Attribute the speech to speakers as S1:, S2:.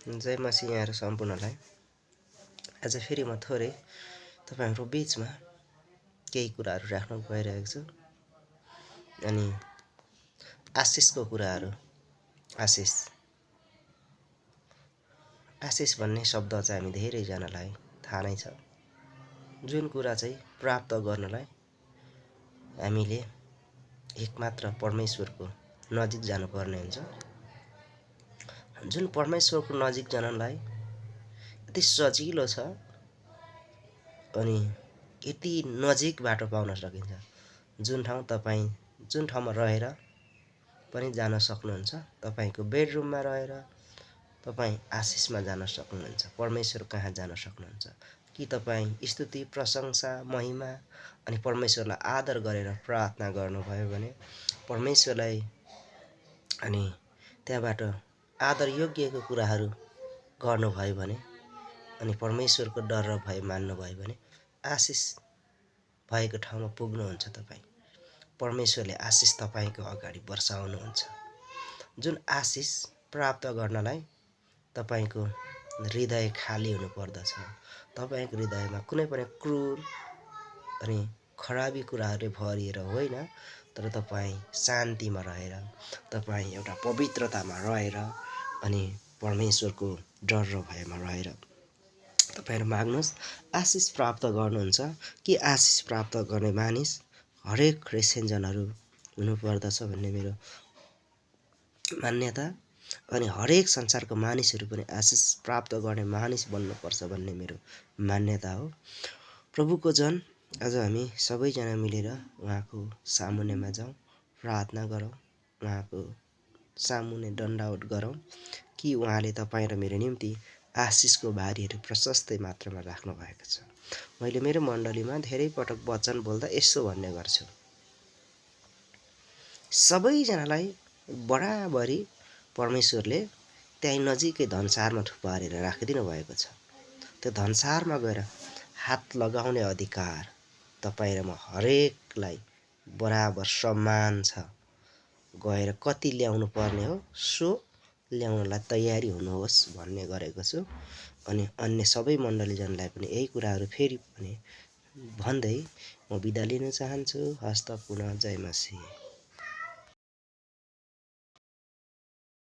S1: जय मसीह यहाँहरू सम्पूर्णलाई। आज फेरि म थोरै तपाईहरुको बीचमा केही कुराहरू राख्न गइरहेको छु। अनि आशिषको कुराहरू। आशिष भन्ने शब्द चाहिँ हामी धेरैजनालाई थाहा नै छ। जुन कुरा चाहिँ प्राप्त गर्नलाई हामीले एकमात्र परमेश्वरको नजिक जानुपर्ने हुन्छ। जुन परमेश्वरको नजिक जानलाई यति सजिलो छ अनि यति नजिकबाट पाउन सकिन्छ। जुन ठाउँमा रहेर पनि जान सक्नुहुन्छ। तपाईको बेडरुममा रहेर तपाई आशिषमा जान सक्नुहुन्छ। परमेश्वर कहाँ जान सक्नुहुन्छ। कि तपाई स्तुति, प्रशंसा, महिमा अनि परमेश्वरलाई आदर गरेर प्रार्थना गर्नुभयो भने परमेश्वरलाई अनि त्यहाँबाट आदर योग्यको कुराहरू गर्नुभयो भने अनि परमेश्वरको डर र भय मान्नुभयो भने आशिष भएको ठाउँमा पुग्नुहुन्छ। तपाईँ परमेश्वरले आशिष तपाईको अगाडि वर्षाउनुहुन्छ। जुन आशिष प्राप्त गर्नलाई तपाईको हृदय खाली हुनु पर्दछ। तपाईको हृदयमा कुनै पनि क्रूर अनि खराबी कुराहरूले भरिएर होइन, तर तपाईँ शान्तिमा रहेर, तपाईँ एउटा पवित्रतामा रहेर अनि परमेश्वरको डर र भयमा रहेर तपाईहरु माग्नुहोस्। आशिष प्राप्त गर्नुहुन्छ। कि आशिष प्राप्त गर्ने मानिस हरेक क्रिस्चियनजनहरू हुनुपर्दछ भन्ने मेरो मान्यता। अनि हरेक संसारको मानिसहरू पनि आशिष प्राप्त गर्ने मानिस बन्नुपर्छ भन्ने मेरो मान्यता हो। प्रभुको जन आज हामी सबैजना मिलेर उहाँको सामुन्नेमा जाउँ, प्रार्थना गरौँ, उहाँको सामुन्ने दण्डवत गरौँ कि उहाँले तपाईँ र मेरो निम्ति आशिषको बारीहरू प्रशस्तै मात्रामा राख्नु भएको छ। मैले मेरो मण्डलीमा धेरै पटक वचन बोल्दा यसो भन्ने गर्छु, सबैजनालाई बराबरी परमेश्वरले त्यही नजिकै धनसारमा थुपारेर राखिदिनु भएको छ। त्यो धनसारमा गएर हात लगाउने अधिकार तपाईँ र म हरेकलाई बराबर समान छ। गएर कति ल्याउनु पर्ने हो सो ल्याउनलाई तयारी हुनुहोस् भन्ने गरेको छु। अनि अन्य सबै मण्डलीजनलाई पनि यही कुराहरू फेरि पनि भन्दै म बिदा लिन चाहन्छु। हस्त पुनः जय मसीह।